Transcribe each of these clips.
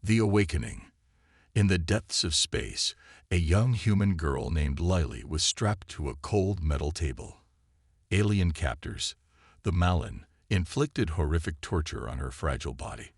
The Awakening. In the depths of space, a young human girl named Lily was strapped to a cold metal table. Alien captors, the Malin, inflicted horrific torture on her fragile body.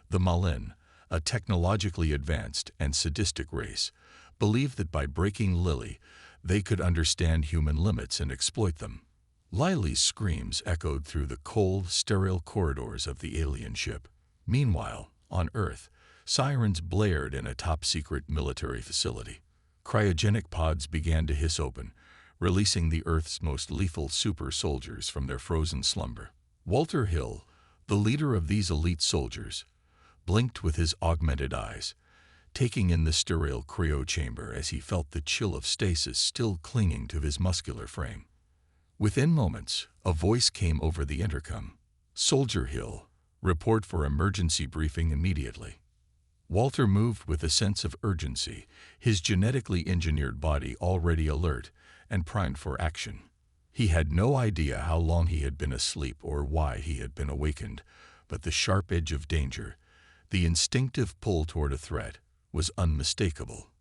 The Malin, a technologically advanced and sadistic race, believed that by breaking Lily, they could understand human limits and exploit them. Lily's screams echoed through the cold, sterile corridors of the alien ship. Meanwhile, on Earth, sirens blared in a top-secret military facility. Cryogenic pods began to hiss open, releasing the Earth's most lethal super soldiers from their frozen slumber. Walter Hill, the leader of these elite soldiers, blinked with his augmented eyes, taking in the sterile cryo chamber as he felt the chill of stasis still clinging to his muscular frame. Within moments, a voice came over the intercom. "Soldier Hill, report for emergency briefing immediately." Walter moved with a sense of urgency, his genetically engineered body already alert and primed for action. He had no idea how long he had been asleep or why he had been awakened, but the sharp edge of danger, the instinctive pull toward a threat, was unmistakable.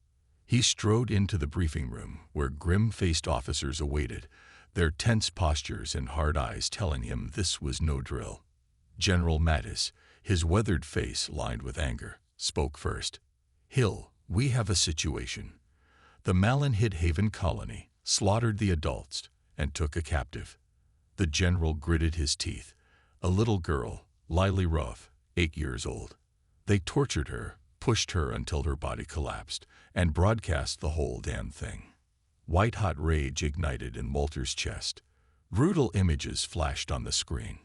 He strode into the briefing room, where grim-faced officers awaited, their tense postures and hard eyes telling him this was no drill. General Mattis, his weathered face lined with anger, spoke first. "Hill, we have a situation. The Malin hit Haven Colony, slaughtered the adults, and took a captive." The general gritted his teeth. "A little girl, Lily Ruff, 8 years old. They tortured her, pushed her until her body collapsed, and broadcast the whole damn thing." White-hot rage ignited in Walter's chest. Brutal images flashed on the screen.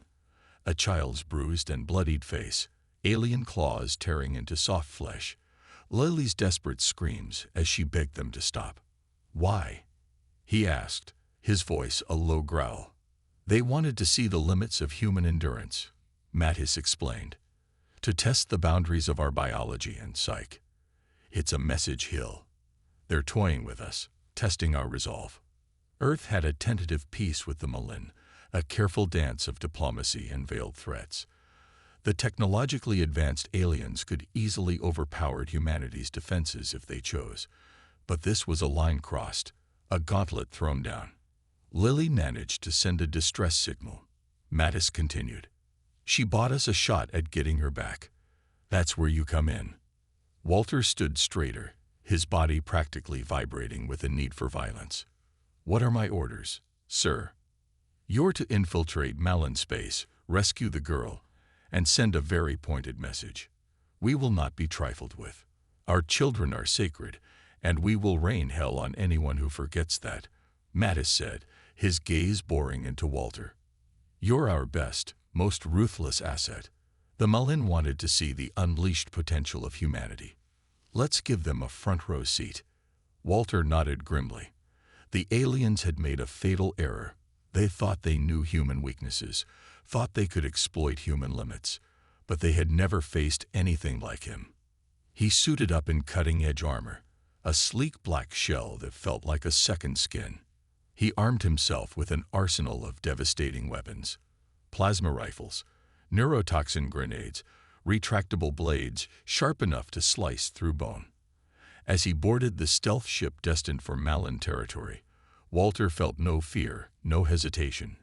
A child's bruised and bloodied face, alien claws tearing into soft flesh, Lily's desperate screams as she begged them to stop. "Why?" he asked, his voice a low growl. "They wanted to see the limits of human endurance," Mattis explained. "To test the boundaries of our biology and psyche. It's a message, Hill. They're toying with us, testing our resolve." Earth had a tentative peace with the Malin, a careful dance of diplomacy and veiled threats. The technologically advanced aliens could easily overpower humanity's defenses if they chose, but this was a line crossed, a gauntlet thrown down. Lily managed to send a distress signal. Mattis continued. "She bought us a shot at getting her back. That's where you come in." Walter stood straighter, his body practically vibrating with a need for violence. "What are my orders, sir?" "You're to infiltrate Malin space, rescue the girl, and send a very pointed message. We will not be trifled with. Our children are sacred, and we will rain hell on anyone who forgets that," Mattis said, his gaze boring into Walter. "You're our best, most ruthless asset." The Malin wanted to see the unleashed potential of humanity. "Let's give them a front-row seat." Walter nodded grimly. The aliens had made a fatal error. They thought they knew human weaknesses, thought they could exploit human limits, but they had never faced anything like him. He suited up in cutting-edge armor, a sleek black shell that felt like a second skin. He armed himself with an arsenal of devastating weapons: plasma rifles, neurotoxin grenades, retractable blades sharp enough to slice through bone. As he boarded the stealth ship destined for Malin territory, Walter felt no fear, no hesitation.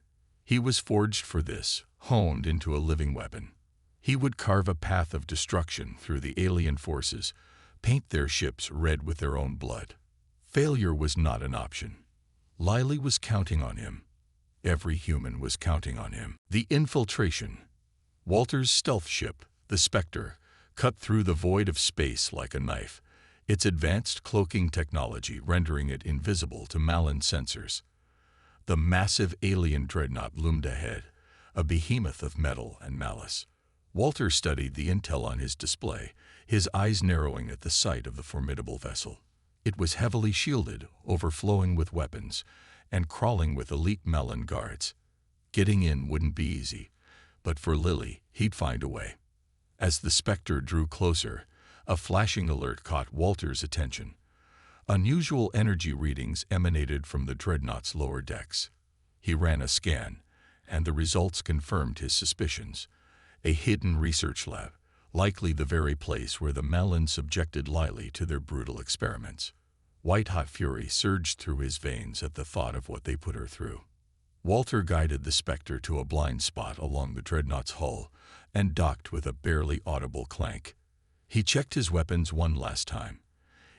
He was forged for this, honed into a living weapon. He would carve a path of destruction through the alien forces, paint their ships red with their own blood. Failure was not an option. Lily was counting on him. Every human was counting on him. The Infiltration. Walter's stealth ship, the Spectre, cut through the void of space like a knife, its advanced cloaking technology rendering it invisible to Malin sensors. The massive alien dreadnought loomed ahead, a behemoth of metal and malice. Walter studied the intel on his display, his eyes narrowing at the sight of the formidable vessel. It was heavily shielded, overflowing with weapons, and crawling with elite Malin guards. Getting in wouldn't be easy, but for Lily, he'd find a way. As the Spectre drew closer, a flashing alert caught Walter's attention. Unusual energy readings emanated from the dreadnought's lower decks. He ran a scan, and the results confirmed his suspicions. A hidden research lab, likely the very place where the Malin subjected Lily to their brutal experiments. White-hot fury surged through his veins at the thought of what they put her through. Walter guided the Spectre to a blind spot along the dreadnought's hull and docked with a barely audible clank. He checked his weapons one last time,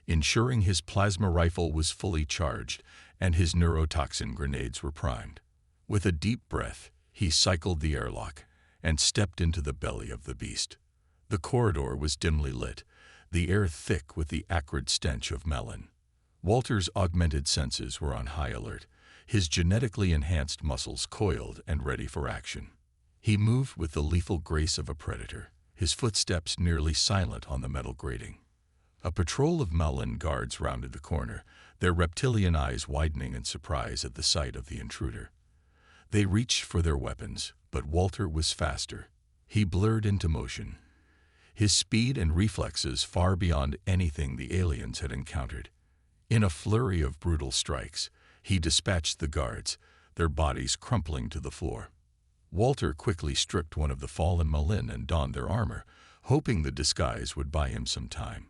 ensuring his plasma rifle was fully charged and his neurotoxin grenades were primed. With a deep breath, he cycled the airlock and stepped into the belly of the beast. The corridor was dimly lit, the air thick with the acrid stench of melon. Walter's augmented senses were on high alert, his genetically enhanced muscles coiled and ready for action. He moved with the lethal grace of a predator, his footsteps nearly silent on the metal grating. A patrol of Malin guards rounded the corner, their reptilian eyes widening in surprise at the sight of the intruder. They reached for their weapons, but Walter was faster. He blurred into motion, his speed and reflexes far beyond anything the aliens had encountered. In a flurry of brutal strikes, he dispatched the guards, their bodies crumpling to the floor. Walter quickly stripped one of the fallen Malin and donned their armor, hoping the disguise would buy him some time.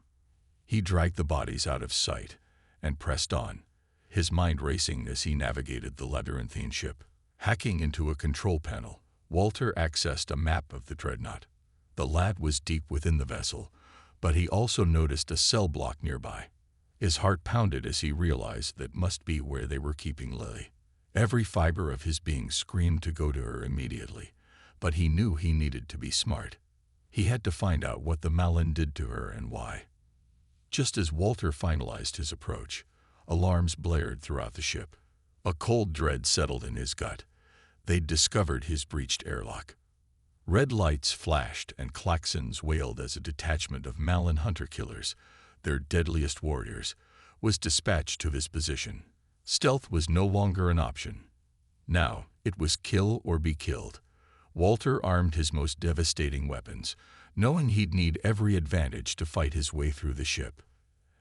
He dragged the bodies out of sight and pressed on, his mind racing as he navigated the labyrinthine ship. Hacking into a control panel, Walter accessed a map of the dreadnought. The lad was deep within the vessel, but he also noticed a cell block nearby. His heart pounded as he realized that must be where they were keeping Lily. Every fiber of his being screamed to go to her immediately, but he knew he needed to be smart. He had to find out what the Malin did to her and why. Just as Walter finalized his approach, alarms blared throughout the ship. A cold dread settled in his gut. They'd discovered his breached airlock. Red lights flashed and klaxons wailed as a detachment of Malin hunter-killers, their deadliest warriors, was dispatched to his position. Stealth was no longer an option. Now, it was kill or be killed. Walter armed his most devastating weapons, knowing he'd need every advantage to fight his way through the ship.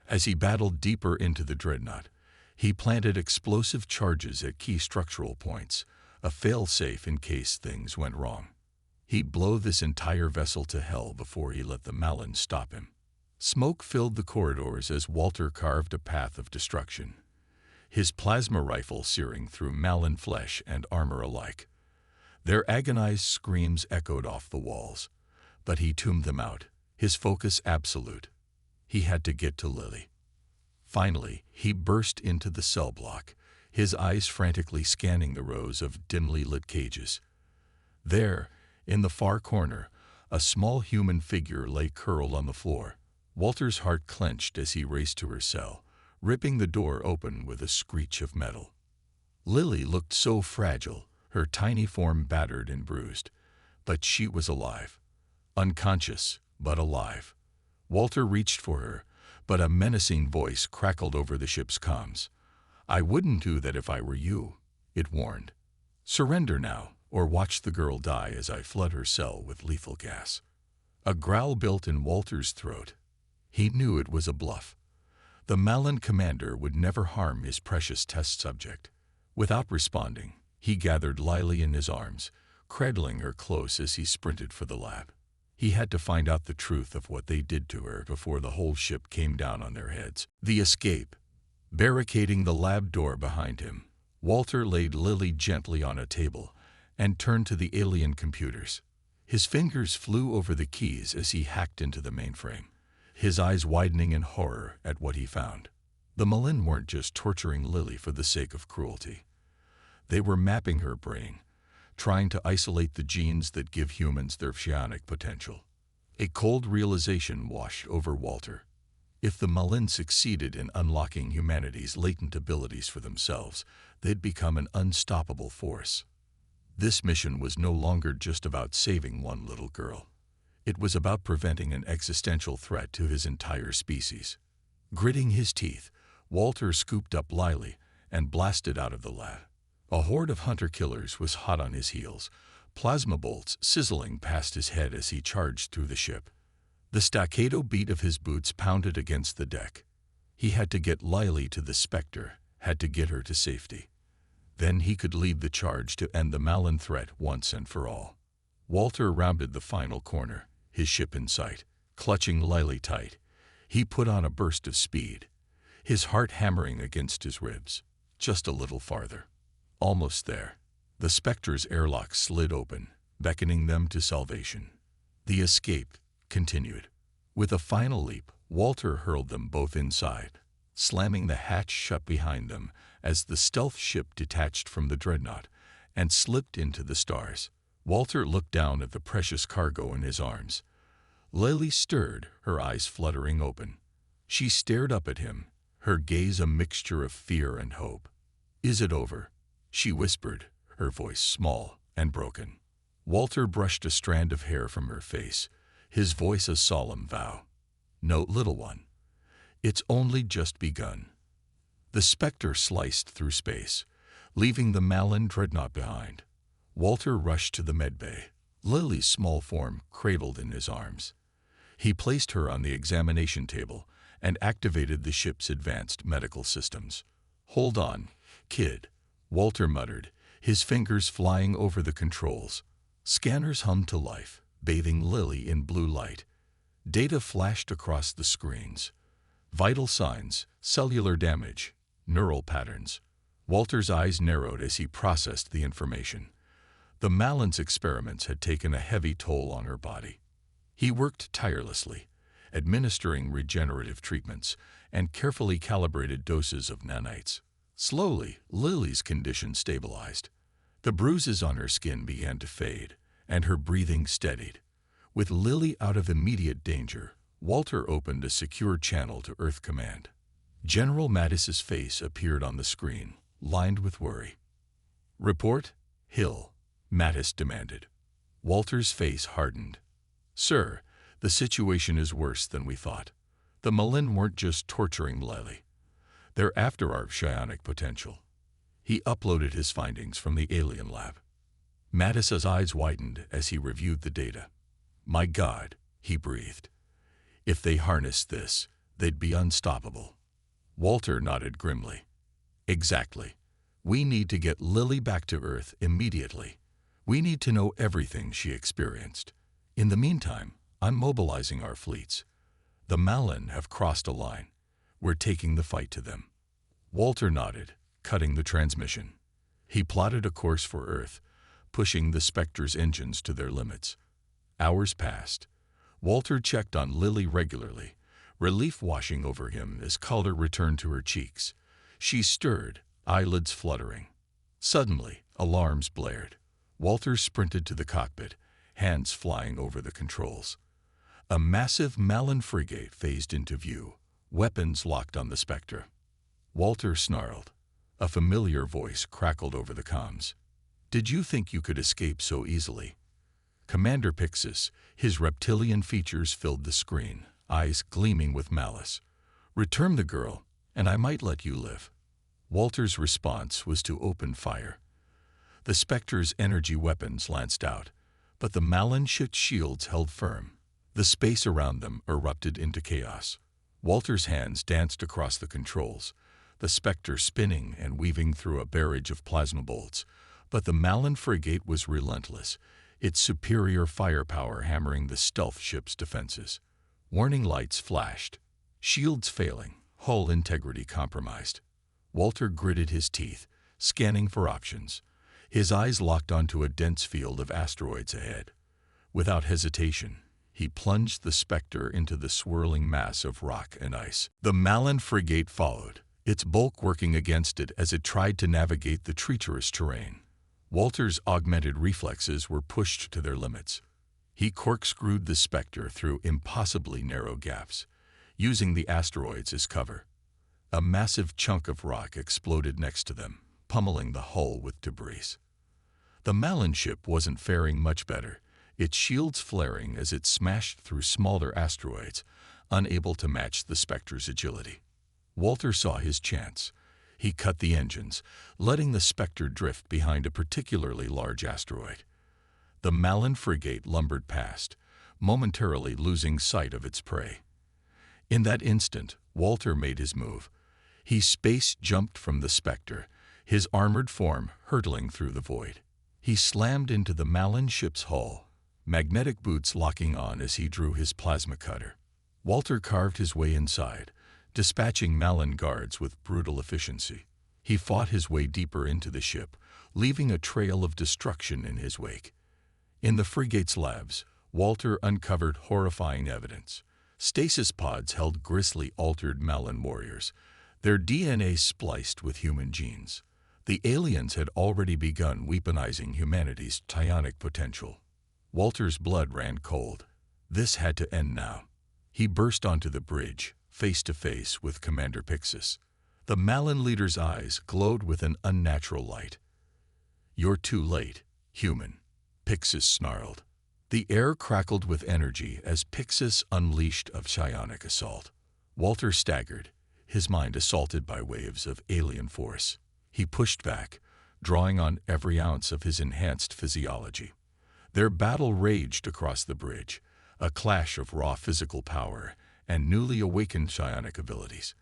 As he battled deeper into the dreadnought, he planted explosive charges at key structural points, a fail-safe in case things went wrong. He'd blow this entire vessel to hell before he let the Malin stop him. Smoke filled the corridors as Walter carved a path of destruction, his plasma rifle searing through Malin flesh and armor alike. Their agonized screams echoed off the walls, but he tuned them out, his focus absolute. He had to get to Lily. Finally, he burst into the cell block, his eyes frantically scanning the rows of dimly lit cages. There, in the far corner, a small human figure lay curled on the floor. Walter's heart clenched as he raced to her cell, ripping the door open with a screech of metal. Lily looked so fragile, her tiny form battered and bruised, but she was alive. Unconscious, but alive. Walter reached for her, but a menacing voice crackled over the ship's comms. "I wouldn't do that if I were you," it warned. "Surrender now, or watch the girl die as I flood her cell with lethal gas." A growl built in Walter's throat. He knew it was a bluff. The Malin commander would never harm his precious test subject. Without responding, he gathered Lily in his arms, cradling her close as he sprinted for the lab. He had to find out the truth of what they did to her before the whole ship came down on their heads. The escape. Barricading the lab door behind him, Walter laid Lily gently on a table and turned to the alien computers. His fingers flew over the keys as he hacked into the mainframe, his eyes widening in horror at what he found. The Malin weren't just torturing Lily for the sake of cruelty. They were mapping her brain, trying to isolate the genes that give humans their psionic potential. A cold realization washed over Walter. If the Malin succeeded in unlocking humanity's latent abilities for themselves, they'd become an unstoppable force. This mission was no longer just about saving one little girl. It was about preventing an existential threat to his entire species. Gritting his teeth, Walter scooped up Lily and blasted out of the lab. A horde of hunter-killers was hot on his heels, plasma bolts sizzling past his head as he charged through the ship. The staccato beat of his boots pounded against the deck. He had to get Lily to the Spectre, had to get her to safety. Then he could lead the charge to end the Malin threat once and for all. Walter rounded the final corner, his ship in sight. Clutching Lily tight, he put on a burst of speed, his heart hammering against his ribs. Just a little farther. Almost there. The Spectre's airlock slid open, beckoning them to salvation. The escape continued. With a final leap, Walter hurled them both inside, slamming the hatch shut behind them as the stealth ship detached from the dreadnought and slipped into the stars. Walter looked down at the precious cargo in his arms. Lily stirred, her eyes fluttering open. She stared up at him, her gaze a mixture of fear and hope. "Is it over?" she whispered, her voice small and broken. Walter brushed a strand of hair from her face, his voice a solemn vow. "No, little one. It's only just begun." The Spectre sliced through space, leaving the Malin dreadnought behind. Walter rushed to the medbay, Lily's small form cradled in his arms. He placed her on the examination table and activated the ship's advanced medical systems. "Hold on, kid," Walter muttered, his fingers flying over the controls. Scanners hummed to life, bathing Lily in blue light. Data flashed across the screens. Vital signs, cellular damage, neural patterns. Walter's eyes narrowed as he processed the information. The Malin's experiments had taken a heavy toll on her body. He worked tirelessly, administering regenerative treatments and carefully calibrated doses of nanites. Slowly, Lily's condition stabilized. The bruises on her skin began to fade, and her breathing steadied. With Lily out of immediate danger, Walter opened a secure channel to Earth Command. General Mattis's face appeared on the screen, lined with worry. "Report, Hill," Mattis demanded. Walter's face hardened. "Sir, the situation is worse than we thought. The Malin weren't just torturing Lily. They're after our psionic potential." He uploaded his findings from the alien lab. Mattis's eyes widened as he reviewed the data. "My God," he breathed. "If they harnessed this, they'd be unstoppable." Walter nodded grimly. "Exactly. We need to get Lily back to Earth immediately. We need to know everything she experienced. In the meantime, I'm mobilizing our fleets. The Malin have crossed a line. We're taking the fight to them." Walter nodded, cutting the transmission. He plotted a course for Earth, pushing the Spectre's engines to their limits. Hours passed. Walter checked on Lily regularly, relief washing over him as color returned to her cheeks. She stirred, eyelids fluttering. Suddenly, alarms blared. Walter sprinted to the cockpit, hands flying over the controls. A massive Malin frigate phased into view, weapons locked on the Spectre. Walter snarled. A familiar voice crackled over the comms. "Did you think you could escape so easily?" Commander Pixis, his reptilian features filled the screen, eyes gleaming with malice. "Return the girl, and I might let you live." Walter's response was to open fire. The Spectre's energy weapons lanced out, but the Malin ship's shields held firm. The space around them erupted into chaos. Walter's hands danced across the controls, the Spectre spinning and weaving through a barrage of plasma bolts. But the Malin frigate was relentless, its superior firepower hammering the stealth ship's defenses. Warning lights flashed, shields failing, hull integrity compromised. Walter gritted his teeth, scanning for options. His eyes locked onto a dense field of asteroids ahead. Without hesitation, he plunged the Spectre into the swirling mass of rock and ice. The Malin frigate followed, its bulk working against it as it tried to navigate the treacherous terrain. Walter's augmented reflexes were pushed to their limits. He corkscrewed the Spectre through impossibly narrow gaps, using the asteroids as cover. A massive chunk of rock exploded next to them, pummeling the hull with debris. The Malin ship wasn't faring much better, its shields flaring as it smashed through smaller asteroids, unable to match the Spectre's agility. Walter saw his chance. He cut the engines, letting the Spectre drift behind a particularly large asteroid. The Malin frigate lumbered past, momentarily losing sight of its prey. In that instant, Walter made his move. He space-jumped from the Spectre, his armored form hurtling through the void. He slammed into the Malin ship's hull, magnetic boots locking on as he drew his plasma cutter. Walter carved his way inside, dispatching Malin guards with brutal efficiency. He fought his way deeper into the ship, leaving a trail of destruction in his wake. In the frigate's labs, Walter uncovered horrifying evidence. Stasis pods held grisly altered Malin warriors, their DNA spliced with human genes. The aliens had already begun weaponizing humanity's psionic potential. Walter's blood ran cold. This had to end now. He burst onto the bridge, face to face with Commander Pixis. The Malin leader's eyes glowed with an unnatural light. "You're too late, human," Pixis snarled. The air crackled with energy as Pixis unleashed a psionic assault. Walter staggered, his mind assaulted by waves of alien force. He pushed back, drawing on every ounce of his enhanced physiology. Their battle raged across the bridge, a clash of raw physical power and newly awakened psionic abilities.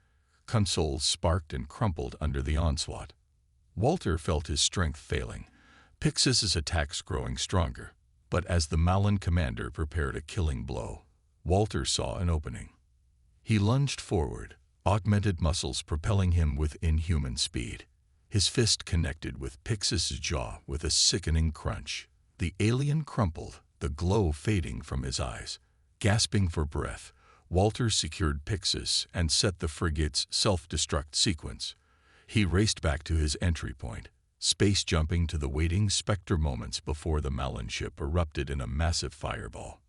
Consoles sparked and crumpled under the onslaught. Walter felt his strength failing, Pixis's attacks growing stronger. But as the Malin commander prepared a killing blow, Walter saw an opening. He lunged forward, augmented muscles propelling him with inhuman speed. His fist connected with Pixis's jaw with a sickening crunch. The alien crumpled, the glow fading from his eyes. Gasping for breath, Walter secured Pixis and set the frigate's self-destruct sequence. He raced back to his entry point, space-jumping to the waiting Spectre moments before the Malin ship erupted in a massive fireball.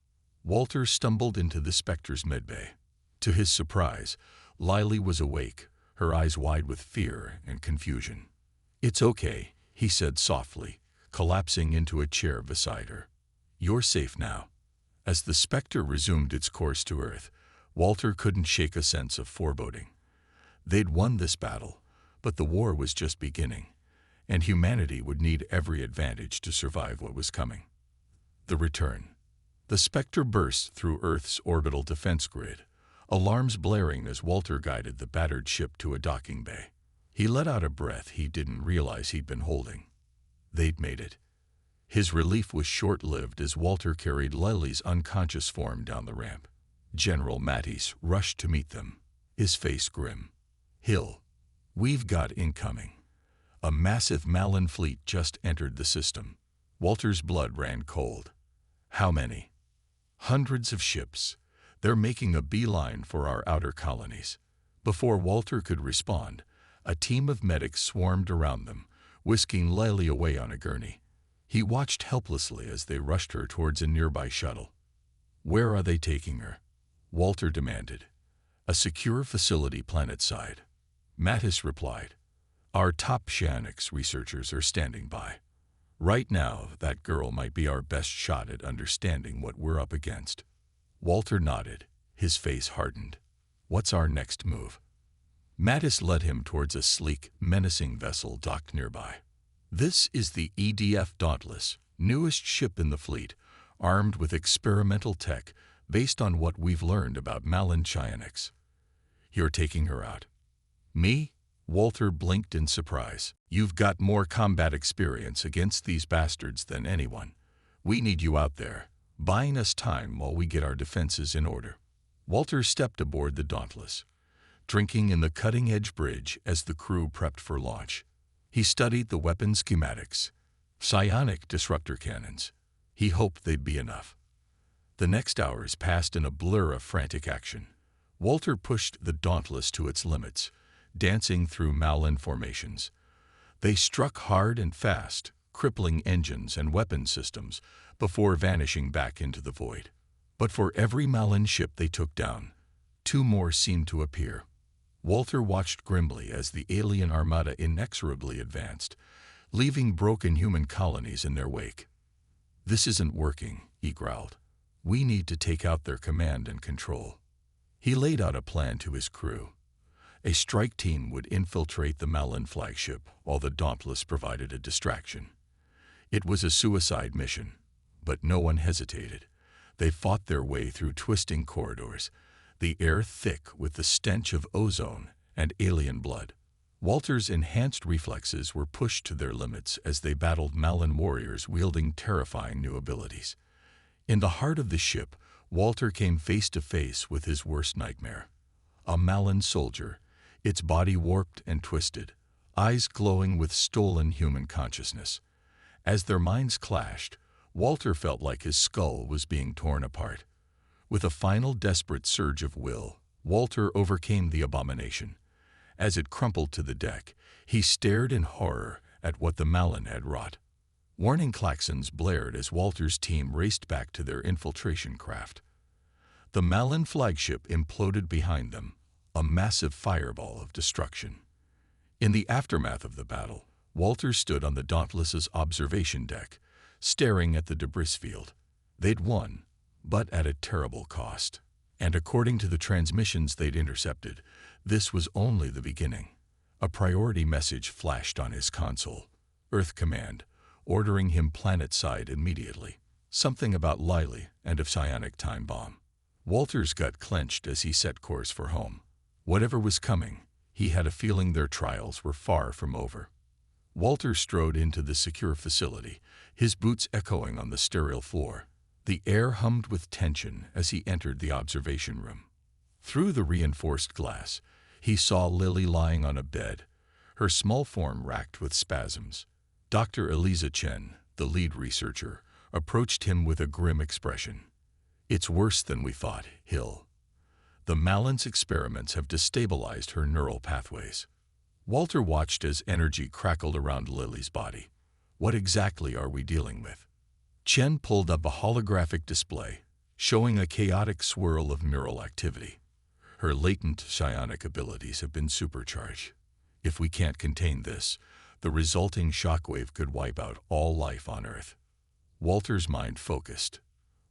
Walter stumbled into the Spectre's medbay. To his surprise, Lily was awake, her eyes wide with fear and confusion. "It's okay," he said softly, collapsing into a chair beside her. "You're safe now." As the Spectre resumed its course to Earth, Walter couldn't shake a sense of foreboding. They'd won this battle, but the war was just beginning, and humanity would need every advantage to survive what was coming. The return. The Spectre burst through Earth's orbital defense grid, alarms blaring as Walter guided the battered ship to a docking bay. He let out a breath he didn't realize he'd been holding. They'd made it. His relief was short-lived as Walter carried Lily's unconscious form down the ramp. General Mattis rushed to meet them, his face grim. "Hill, we've got incoming." A massive Malin fleet just entered the system. Walter's blood ran cold. "How many?" "Hundreds of ships. They're making a beeline for our outer colonies." Before Walter could respond, a team of medics swarmed around them, whisking Lily away on a gurney. He watched helplessly as they rushed her towards a nearby shuttle. "Where are they taking her?" Walter demanded. "A secure facility planetside." Mattis replied. "Our top Psionics researchers are standing by. Right now, that girl might be our best shot at understanding what we're up against." Walter nodded, his face hardened. "What's our next move?" Mattis led him towards a sleek, menacing vessel docked nearby. "This is the EDF Dauntless, newest ship in the fleet, armed with experimental tech based on what we've learned about Malin Psionics. You're taking her out." "Me?" Walter blinked in surprise. "You've got more combat experience against these bastards than anyone. We need you out there, buying us time while we get our defenses in order." Walter stepped aboard the Dauntless, drinking in the cutting-edge bridge as the crew prepped for launch. He studied the weapon schematics, psionic disruptor cannons. He hoped they'd be enough. The next hours passed in a blur of frantic action. Walter pushed the Dauntless to its limits, dancing through Malin formations. They struck hard and fast, crippling engines and weapon systems before vanishing back into the void. But for every Malin ship they took down, two more seemed to appear. Walter watched grimly as the alien armada inexorably advanced, leaving broken human colonies in their wake. "This isn't working," he growled. "We need to take out their command and control." He laid out a plan to his crew. A strike team would infiltrate the Malin flagship while the Dauntless provided a distraction. It was a suicide mission, but no one hesitated. They fought their way through twisting corridors, the air thick with the stench of ozone and alien blood. Walter's enhanced reflexes were pushed to their limits as they battled Malin warriors wielding terrifying new abilities. In the heart of the ship, Walter came face to face with his worst nightmare. A Malin soldier, its body warped and twisted, eyes glowing with stolen human consciousness. As their minds clashed, Walter felt like his skull was being torn apart. With a final desperate surge of will, Walter overcame the abomination. As it crumpled to the deck, he stared in horror at what the Malin had wrought. Warning klaxons blared as Walter's team raced back to their infiltration craft. The Malin flagship imploded behind them, a massive fireball of destruction. In the aftermath of the battle, Walter stood on the Dauntless's observation deck, staring at the debris field. They'd won, but at a terrible cost. And according to the transmissions they'd intercepted, this was only the beginning. A priority message flashed on his console. Earth Command, ordering him planet-side immediately. Something about Lily and a psionic time bomb. Walter's gut clenched as he set course for home. Whatever was coming, he had a feeling their trials were far from over. Walter strode into the secure facility, his boots echoing on the sterile floor. The air hummed with tension as he entered the observation room. Through the reinforced glass, he saw Lily lying on a bed, her small form racked with spasms. Dr. Eliza Chen, the lead researcher, approached him with a grim expression. "It's worse than we thought, Hill. The Malin's experiments have destabilized her neural pathways." Walter watched as energy crackled around Lily's body. "What exactly are we dealing with?" Chen pulled up a holographic display, showing a chaotic swirl of neural activity. "Her latent psionic abilities have been supercharged. If we can't contain this, the resulting shockwave could wipe out all life on Earth." Walter's mind focused.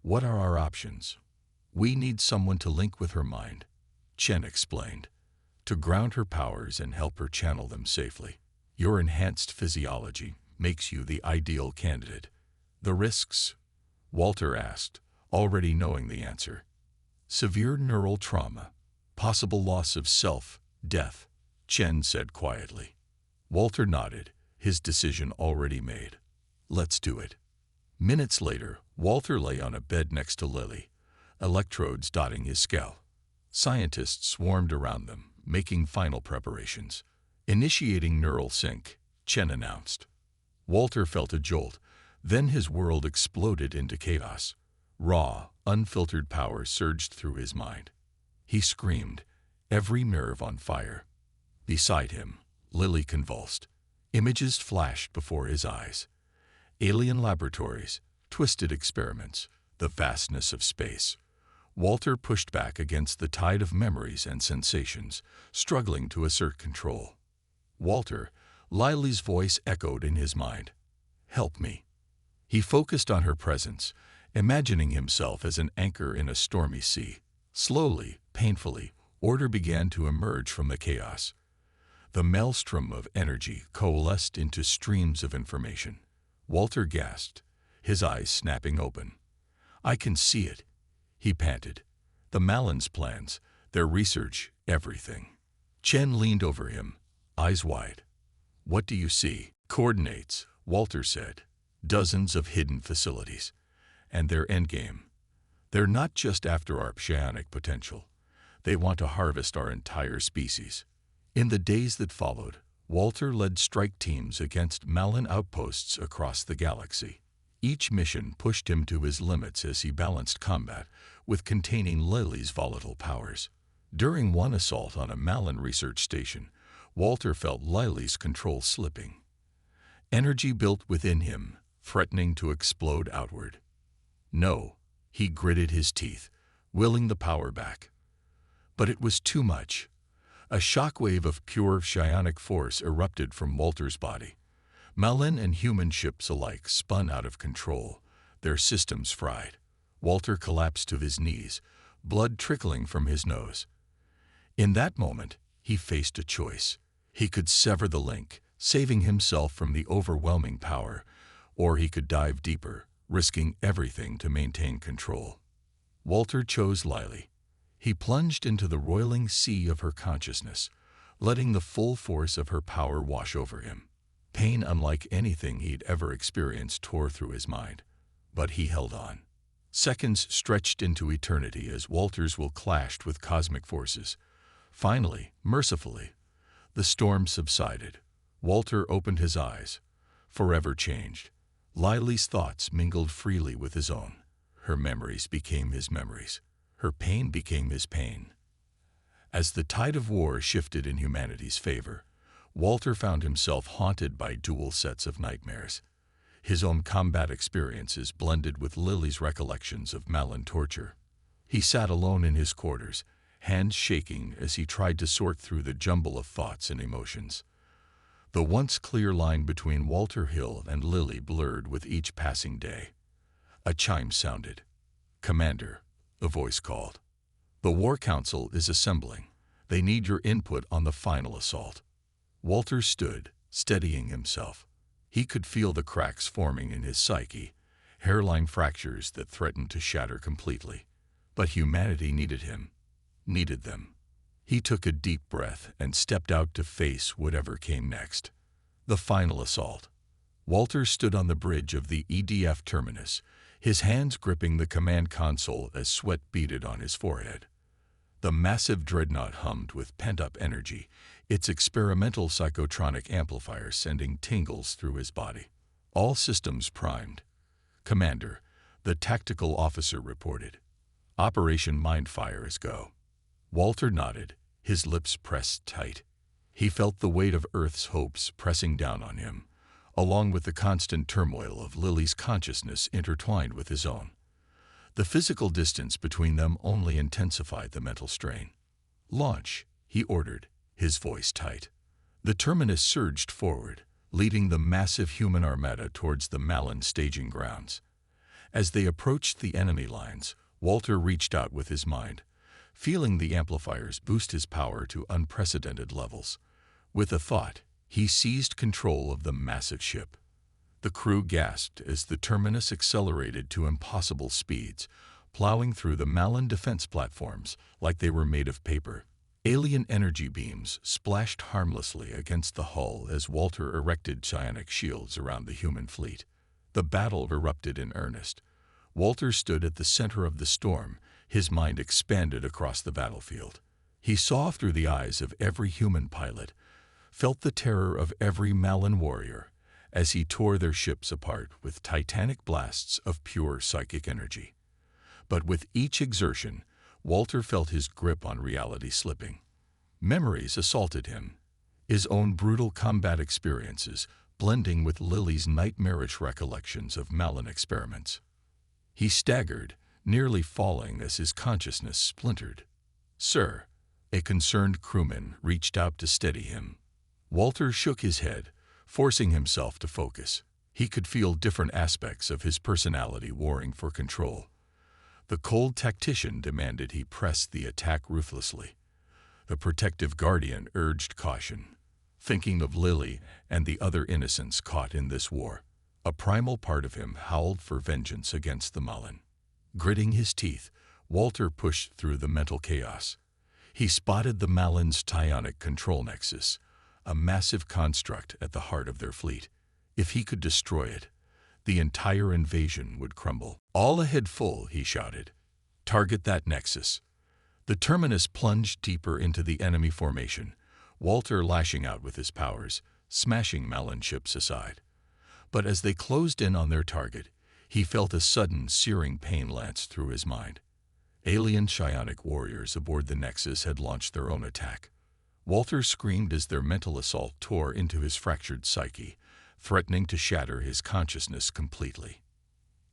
"What are our options?" "We need someone to link with her mind," Chen explained, "to ground her powers and help her channel them safely. Your enhanced physiology makes you the ideal candidate." "The risks?" Walter asked, already knowing the answer. "Severe neural trauma, possible loss of self, death," Chen said quietly. Walter nodded, his decision already made. "Let's do it." Minutes later, Walter lay on a bed next to Lily, electrodes dotting his scalp. Scientists swarmed around them, making final preparations. "Initiating neural sync," Chen announced. Walter felt a jolt, then his world exploded into chaos. Raw, unfiltered power surged through his mind. He screamed, every nerve on fire. Beside him, Lily convulsed. Images flashed before his eyes. Alien laboratories, twisted experiments, the vastness of space. Walter pushed back against the tide of memories and sensations, struggling to assert control. "Walter," Lily's voice echoed in his mind. "Help me." He focused on her presence, imagining himself as an anchor in a stormy sea. Slowly, painfully, order began to emerge from the chaos. The maelstrom of energy coalesced into streams of information. Walter gasped, his eyes snapping open. "I can see it," he panted. "The Malin's plans, their research, everything." Chen leaned over him, eyes wide. "What do you see?" "Coordinates," Walter said. "Dozens of hidden facilities. And their endgame. They're not just after our psionic potential. They want to harvest our entire species." In the days that followed, Walter led strike teams against Malin outposts across the galaxy. Each mission pushed him to his limits as he balanced combat with containing Lily's volatile powers. During one assault on a Malin research station, Walter felt Lily's control slipping. Energy built within him, threatening to explode outward. "No," he gritted his teeth, willing the power back. But it was too much. A shockwave of pure psionic force erupted from Walter's body. Malin and human ships alike spun out of control, their systems fried. Walter collapsed to his knees, blood trickling from his nose. In that moment, he faced a choice. He could sever the link, saving himself from the overwhelming power, or he could dive deeper, risking everything to maintain control. Walter chose Lily. He plunged into the roiling sea of her consciousness, letting the full force of her power wash over him. Pain unlike anything he'd ever experienced tore through his mind, but he held on. Seconds stretched into eternity as Walter's will clashed with cosmic forces. Finally, mercifully, the storm subsided. Walter opened his eyes, forever changed. Lily's thoughts mingled freely with his own. Her memories became his memories. Her pain became his pain. As the tide of war shifted in humanity's favor, Walter found himself haunted by dual sets of nightmares. His own combat experiences blended with Lily's recollections of Malin torture. He sat alone in his quarters, hands shaking as he tried to sort through the jumble of thoughts and emotions. The once clear line between Walter Hill and Lily blurred with each passing day. A chime sounded. "Commander," a voice called. "The War Council is assembling. They need your input on the final assault." Walter stood, steadying himself. He could feel the cracks forming in his psyche, hairline fractures that threatened to shatter completely. But humanity needed him, needed them. He took a deep breath and stepped out to face whatever came next. The final assault. Walter stood on the bridge of the EDF terminus, his hands gripping the command console as sweat beaded on his forehead. The massive dreadnought hummed with pent-up energy, its experimental psychotronic amplifier sending tingles through his body. All systems primed. "Commander," the tactical officer reported. "Operation Mindfire is go." Walter nodded, his lips pressed tight. He felt the weight of Earth's hopes pressing down on him, along with the constant turmoil of Lily's consciousness intertwined with his own. The physical distance between them only intensified the mental strain. "Launch," he ordered, his voice tight. The terminus surged forward, leading the massive human armada towards the Malin staging grounds. As they approached the enemy lines, Walter reached out with his mind, feeling the amplifiers boost his power to unprecedented levels. With a thought, he seized control of the massive ship. The crew gasped as the terminus accelerated to impossible speeds, plowing through the Malin defense platforms like they were made of paper. Alien energy beams splashed harmlessly against the hull as Walter erected psionic shields around the human fleet. The battle erupted in earnest. Walter stood at the center of the storm, his mind expanded across the battlefield. He saw through the eyes of every human pilot, felt the terror of every Malin warrior, as he tore their ships apart with titanic blasts of pure psychic energy. But with each exertion, Walter felt his grip on reality slipping. Memories assaulted him, his own brutal combat experiences blending with Lily's nightmarish recollections of Malin experiments. He staggered, nearly falling as his consciousness splintered. "Sir," a concerned crewman reached out to steady him. Walter shook his head, forcing himself to focus. He could feel different aspects of his personality warring for control. The cold tactician demanded he press the attack ruthlessly. The protective guardian urged caution, thinking of Lily and the other innocents caught in this war. A primal part of him howled for vengeance against the Malin. Gritting his teeth, Walter pushed through the mental chaos. He spotted the Malin's psionic control nexus, a massive construct at the heart of their fleet. If he could destroy it, the entire invasion would crumble. "All ahead full," he shouted. "Target that nexus." The terminus plunged deeper into the enemy formation, Walter lashing out with his powers, smashing Malin ships aside. But as they closed in on their target, he felt a sudden, searing pain lance through his mind. Alien psionic warriors aboard the nexus had launched their own attack. Walter screamed as their mental assault tore into his fractured psyche, threatening to shatter his consciousness completely.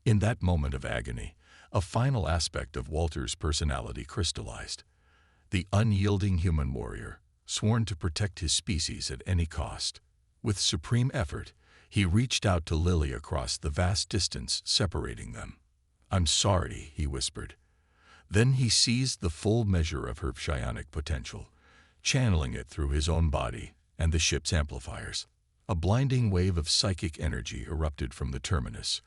In that moment of agony, a final aspect of Walter's personality crystallized. The unyielding human warrior, sworn to protect his species at any cost. With supreme effort, he reached out to Lily across the vast distance separating them. "I'm sorry," he whispered. Then he seized the full measure of her psionic potential, channeling it through his own body and the ship's amplifiers. A blinding wave of psychic energy erupted from the terminus,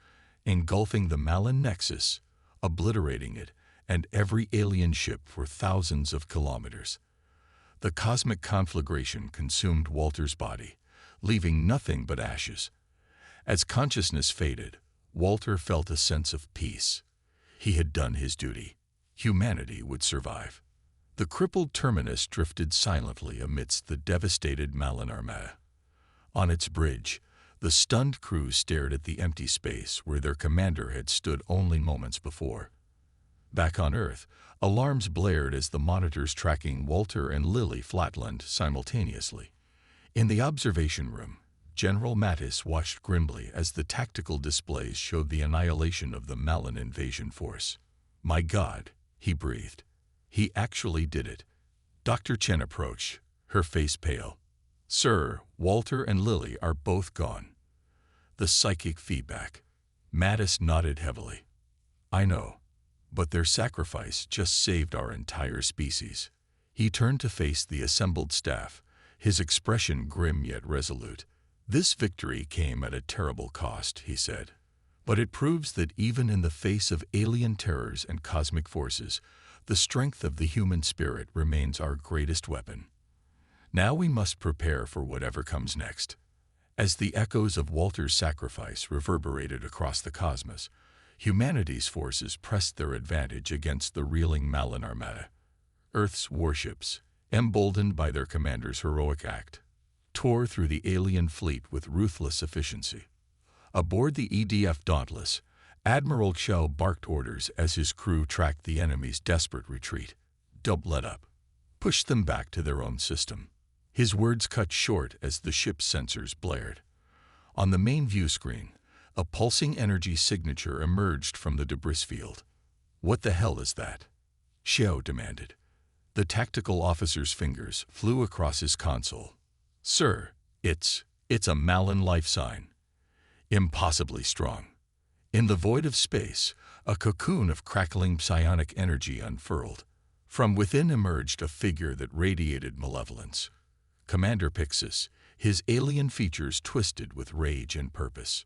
engulfing the Malin nexus, obliterating it and every alien ship for thousands of kilometers. The cosmic conflagration consumed Walter's body, leaving nothing but ashes. As consciousness faded, Walter felt a sense of peace. He had done his duty. Humanity would survive. The crippled terminus drifted silently amidst the devastated Malin Armada. On its bridge, the stunned crew stared at the empty space where their commander had stood only moments before. Back on Earth, alarms blared as the monitors tracking Walter and Lily flatlined simultaneously. In the observation room, General Mattis watched grimly as the tactical displays showed the annihilation of the Malin invasion force. "My God," he breathed. "He actually did it." Dr. Chen approached, her face pale. "Sir, Walter and Lily are both gone." The psychic feedback. Mattis nodded heavily. "I know, but their sacrifice just saved our entire species." He turned to face the assembled staff, his expression grim yet resolute. "This victory came at a terrible cost," he said. "But it proves that even in the face of alien terrors and cosmic forces, the strength of the human spirit remains our greatest weapon. Now we must prepare for whatever comes next." As the echoes of Walter's sacrifice reverberated across the cosmos, humanity's forces pressed their advantage against the reeling Malin Armada. Earth's warships, emboldened by their commander's heroic act, tore through the alien fleet with ruthless efficiency. Aboard the EDF Dauntless, Admiral Xiao barked orders as his crew tracked the enemy's desperate retreat. "Don't let up. Push them back to their own system." His words cut short as the ship's sensors blared. On the main view screen, a pulsing energy signature emerged from the debris field. "What the hell is that?" Xiao demanded. The tactical officer's fingers flew across his console. "Sir, it's a Malin life sign. Impossibly strong." In the void of space, a cocoon of crackling psionic energy unfurled. From within emerged a figure that radiated malevolence. Commander Pixis, his alien features twisted with rage and purpose.